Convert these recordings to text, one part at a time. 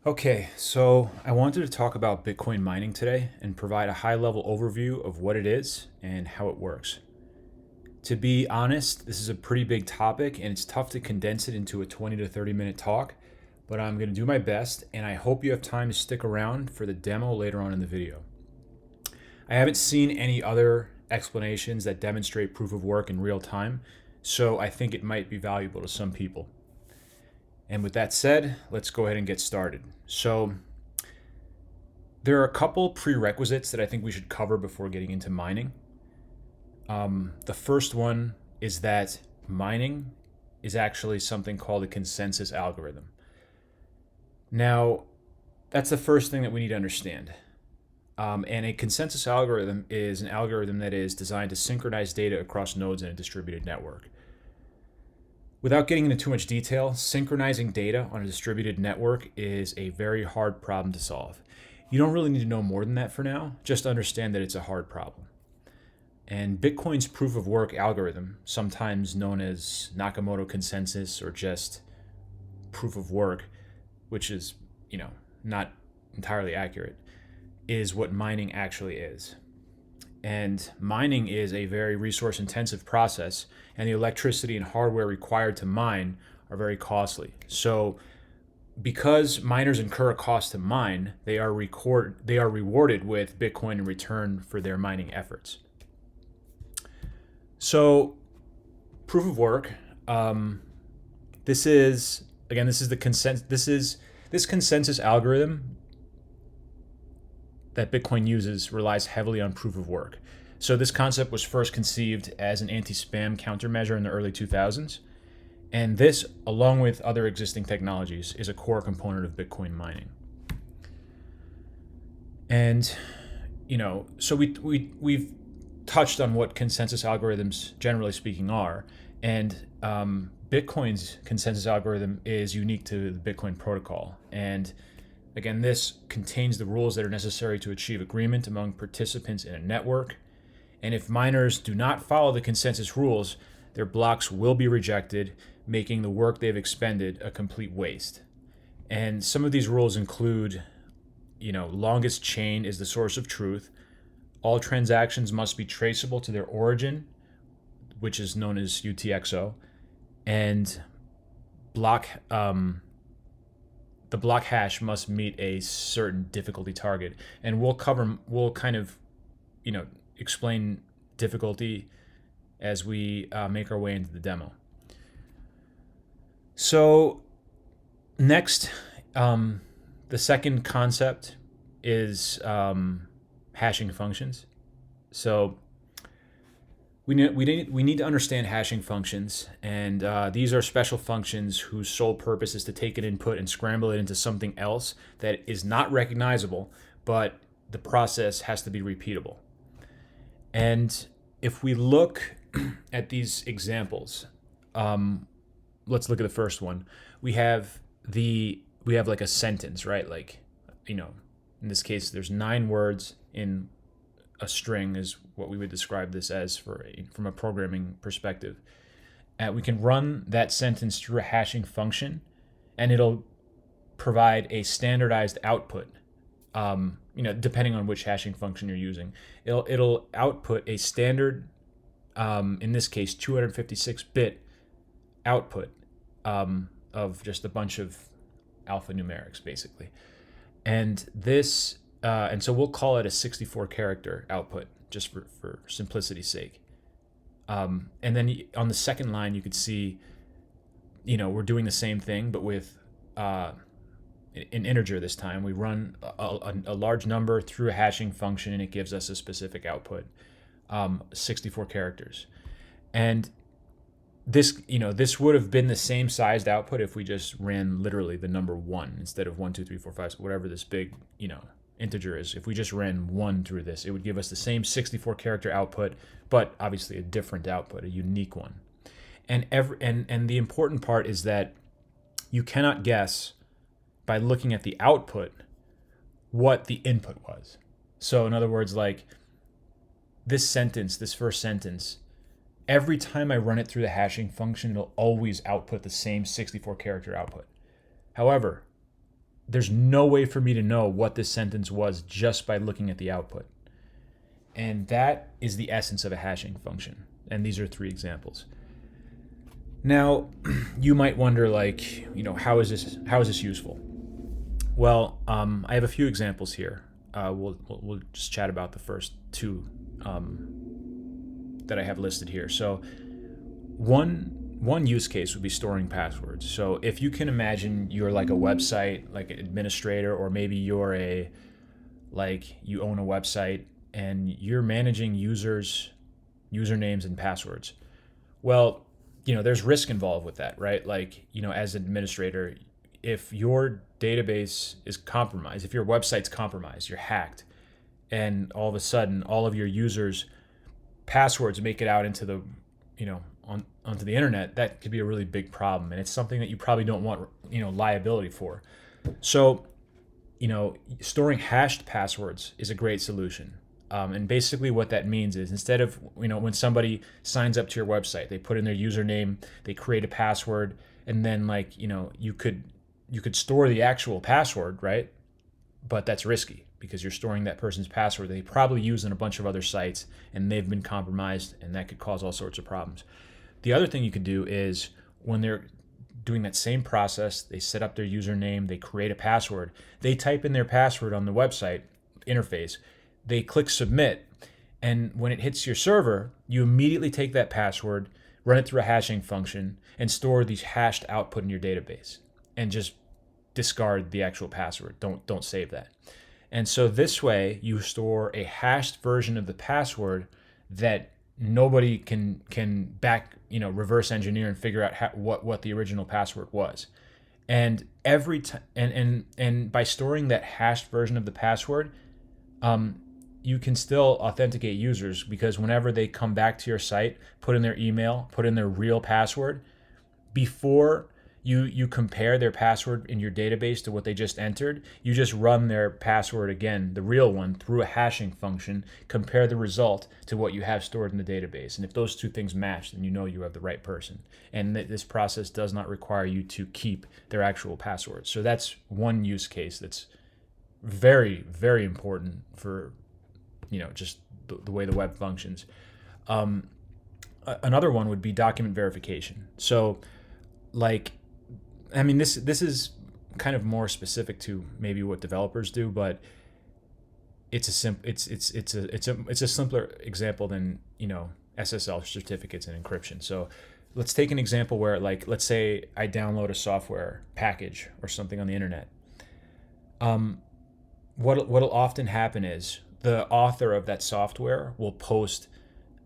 Okay, so I wanted to talk about Bitcoin mining today and provide a high level overview of what it is and how it works. To be honest, this is a pretty big topic and it's tough to condense it into a 20 to 30-minute talk, but I'm going to do my best and I hope you have time to stick around for the demo later on in the video. I haven't seen any other explanations that demonstrate proof of work in real time, so I think it might be valuable to some people. And with that said, let's go ahead and get started. So, there are a couple prerequisites that I think we should cover before getting into mining. The first one is that mining is actually something called a consensus algorithm. Now, that's the first thing that we need to understand. And a consensus algorithm is an algorithm that is designed to synchronize data across nodes in a distributed network. Without getting into too much detail, synchronizing data on a distributed network is a very hard problem to solve. You don't really need to know more than that for now, just understand that it's a hard problem. And Bitcoin's proof of work algorithm, sometimes known as Nakamoto consensus or just proof of work, which is, not entirely accurate, is what mining actually is. And mining is a very resource intensive process, and the electricity and hardware required to mine are very costly. So, because miners incur a cost to mine, they are rewarded with Bitcoin in return for their mining efforts. So, proof of work. This is the consent. This consensus algorithm that Bitcoin uses relies heavily on proof of work. So this concept was first conceived as an anti-spam countermeasure in the early 2000s. And this, along with other existing technologies, is a core component of Bitcoin mining. And, so we've touched on what consensus algorithms, generally speaking, are. And Bitcoin's consensus algorithm is unique to the Bitcoin protocol. And again, this contains the rules that are necessary to achieve agreement among participants in a network. And if miners do not follow the consensus rules, their blocks will be rejected, making the work they've expended a complete waste. And some of these rules include, longest chain is the source of truth. All transactions must be traceable to their origin, which is known as UTXO. And the block hash must meet a certain difficulty target. And we'll kind of, explain difficulty as we make our way into the demo. So next, the second concept is hashing functions. So we need to understand hashing functions, and these are special functions whose sole purpose is to take an input and scramble it into something else that is not recognizable, but the process has to be repeatable. And if we look at these examples, let's look at the first one. We have like a sentence, right? Like, in this case, there's 9 words in a string, is what we would describe this as from a programming perspective. We can run that sentence through a hashing function, and it'll provide a standardized output. Depending on which hashing function you're using, it'll output a standard, in this case, 256-bit output of just a bunch of alphanumerics, basically. And so we'll call it a 64-character output, just for simplicity's sake. And then on the second line, you could see, we're doing the same thing, but with an integer this time. We run a large number through a hashing function, and it gives us a specific output, 64 characters. And this would have been the same sized output if we just ran literally the number 1 instead of 1, 2, 3, 4, 5, whatever this big, integer is. If we just ran 1 through this, it would give us the same 64 character output, but obviously a different output, a unique one. And the important part is that you cannot guess by looking at the output what the input was. So in other words, like this first sentence, every time I run it through the hashing function, it'll always output the same 64 character output. However, there's no way for me to know what this sentence was just by looking at the output. And that is the essence of a hashing function. And these are 3 examples. Now, you might wonder, like, how is this useful? Well, I have a few examples here. We'll just chat about the first 2 that I have listed here. So, one use case would be storing passwords. So, if you can imagine you're like a website, like an administrator, or maybe you own a website and you're managing users' usernames and passwords. Well, there's risk involved with that, right? Like, as an administrator, if your database is compromised, if your website's compromised, you're hacked, and all of a sudden all of your users' passwords make it out into the, onto the internet, that could be a really big problem. And it's something that you probably don't want, liability for. So, storing hashed passwords is a great solution. And basically what that means is, instead of, when somebody signs up to your website, they put in their username, they create a password, and then you could store the actual password, right? But that's risky because you're storing that person's password they probably use on a bunch of other sites, and they've been compromised, and that could cause all sorts of problems. The other thing you could do is, when they're doing that same process, they set up their username, they create a password, they type in their password on the website interface, they click submit, and when it hits your server, you immediately take that password, run it through a hashing function, and store these hashed output in your database, and just discard the actual password. Don't save that. And so this way, you store a hashed version of the password that nobody can reverse engineer and figure out what the original password was. And every time, and by storing that hashed version of the password, you can still authenticate users, because whenever they come back to your site, put in their email, put in their real password, before you compare their password in your database to what they just entered, you just run their password again, the real one, through a hashing function, compare the result to what you have stored in the database. And if those 2 things match, then you know you have the right person. And this process does not require you to keep their actual password. So that's one use case that's very, very important for just the way the web functions. Another one would be document verification. So, this is kind of more specific to maybe what developers do, but it's a simpler example than SSL certificates and encryption. So let's take an example where, let's say I download a software package or something on the internet. What'll often happen is the author of that software will post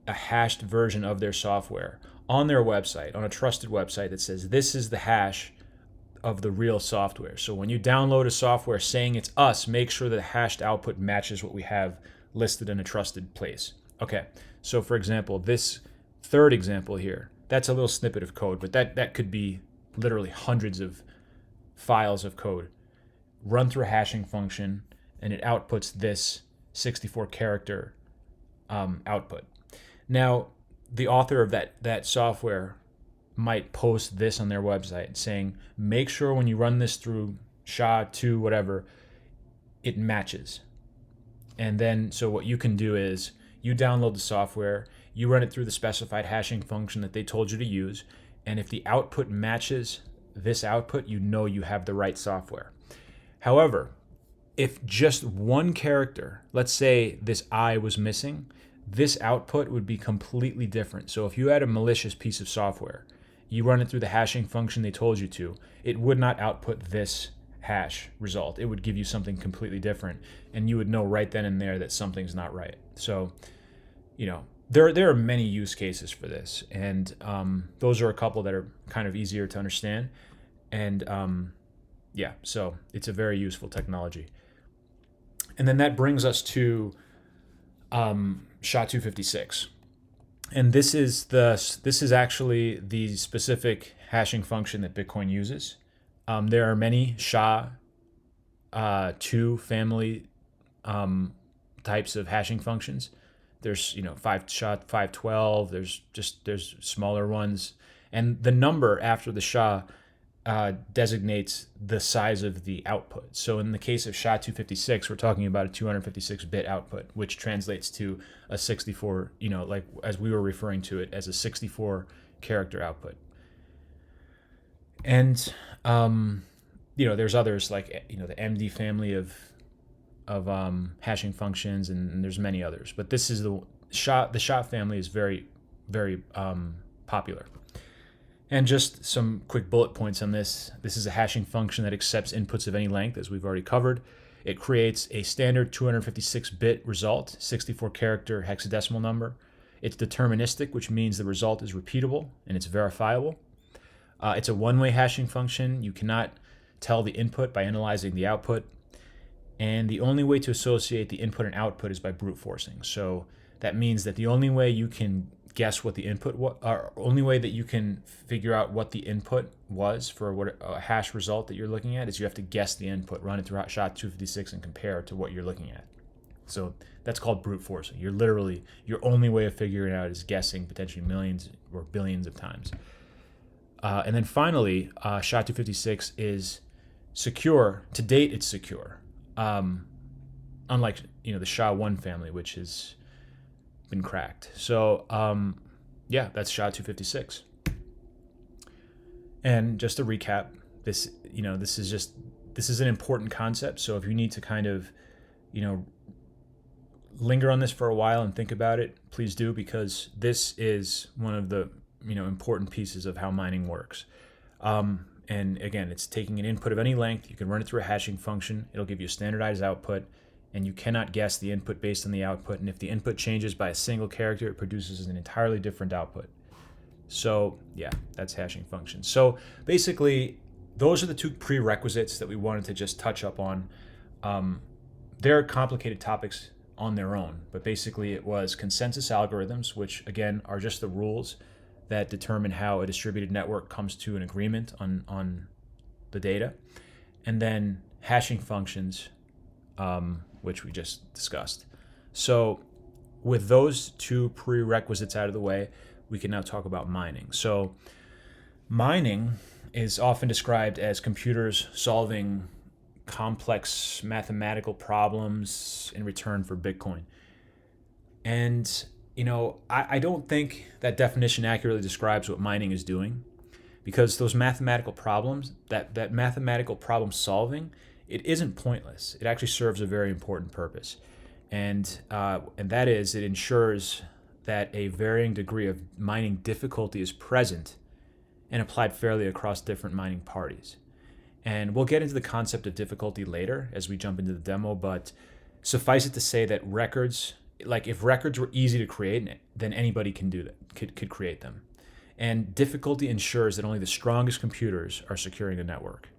a hashed version of their software on their website, on a trusted website, that says this is the hash of the real software. So when you download a software saying it's us, make sure that the hashed output matches what we have listed in a trusted place. Okay, so for example, this third example here, that's a little snippet of code, but that could be literally hundreds of files of code run through a hashing function, and it outputs this 64 character output. Now, the author of that software might post this on their website saying, make sure when you run this through SHA-2, whatever, it matches. And then, so what you can do is you download the software, you run it through the specified hashing function that they told you to use, and if the output matches this output, you have the right software. However, if just one character, let's say this I was missing, this output would be completely different. So if you had a malicious piece of software, you run it through the hashing function they told you to, it would not output this hash result. It would give you something completely different, and you would know right then and there that something's not right. So, there are many use cases for this, and those are a couple that are kind of easier to understand. And so it's a very useful technology. And then that brings us to SHA-256. And this is actually the specific hashing function that Bitcoin uses. There are many SHA-2 family types of hashing functions. There's SHA-512. There's smaller ones, and the number after the SHA designates the size of the output. So in the case of SHA-256, we're talking about a 256-bit output, which translates to a 64, like as we were referring to it as a 64 character output. And there's others like the MD family of hashing functions, and there's many others. But this is the SHA family is very, very popular. And just some quick bullet points on this. This is a hashing function that accepts inputs of any length, as we've already covered. It creates a standard 256-bit result, 64-character hexadecimal number. It's deterministic, which means the result is repeatable and it's verifiable. It's a one-way hashing function. You cannot tell the input by analyzing the output. And the only way to associate the input and output is by brute forcing. So that means that the only way you can guess what the input was, or only way that you can figure out what the input was for what a hash result that you're looking at is you have to guess the input, run it through SHA-256, and compare it to what you're looking at. So that's called brute forcing. Your only way of figuring it out is guessing potentially millions or billions of times. And then finally, SHA-256 is secure. To date, it's secure. Unlike the SHA-1 family, which has been cracked. So that's SHA-256. And just to recap, this is an important concept. So if you need to kind of linger on this for a while and think about it, please do, because this is one of the important pieces of how mining works. And again, it's taking an input of any length. You can run it through a hashing function. It'll give you a standardized output, and you cannot guess the input based on the output. And if the input changes by a single character, it produces an entirely different output. So that's hashing functions. So basically, those are the two prerequisites that we wanted to just touch up on. They're complicated topics on their own, but basically it was consensus algorithms, which again are just the rules that determine how a distributed network comes to an agreement on the data, and then hashing functions, which we just discussed. So with those two prerequisites out of the way, we can now talk about mining. So mining is often described as computers solving complex mathematical problems in return for Bitcoin. And I don't think that definition accurately describes what mining is doing, because those mathematical problems, that mathematical problem solving, it isn't pointless. It actually serves a very important purpose, and that is it ensures that a varying degree of mining difficulty is present and applied fairly across different mining parties. And we'll get into the concept of difficulty later as we jump into the demo, but suffice it to say that if records were easy to create, then anybody can do that, could create them. And difficulty ensures that only the strongest computers are securing the network.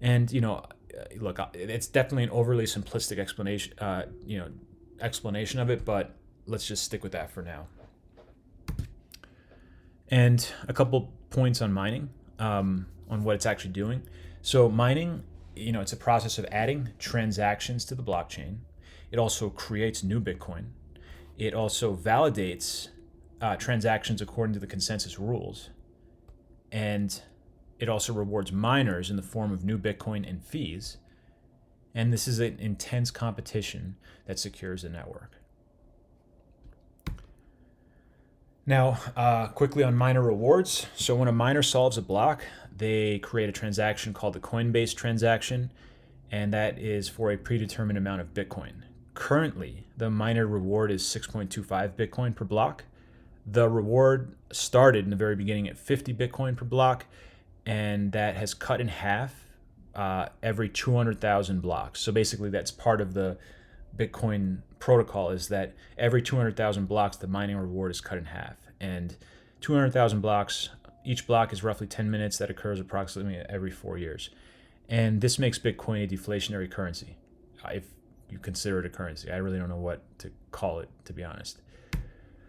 And look, it's definitely an overly simplistic explanation of it, but let's just stick with that for now. And a couple points on mining, on what it's actually doing. So mining, it's a process of adding transactions to the blockchain. It also creates new Bitcoin. It also validates transactions according to the consensus rules. And it also rewards miners in the form of new Bitcoin and fees. And this is an intense competition that secures the network. Now, quickly on miner rewards. So when a miner solves a block, they create a transaction called the Coinbase transaction, and that is for a predetermined amount of Bitcoin. Currently, the miner reward is 6.25 Bitcoin per block. The reward started in the very beginning at 50 Bitcoin per block, and that has cut in half every 200,000 blocks. So basically, that's part of the Bitcoin protocol, is that every 200,000 blocks, the mining reward is cut in half. And 200,000 blocks, each block is roughly 10 minutes. That occurs approximately every 4 years. And this makes Bitcoin a deflationary currency, if you consider it a currency. I really don't know what to call it, to be honest.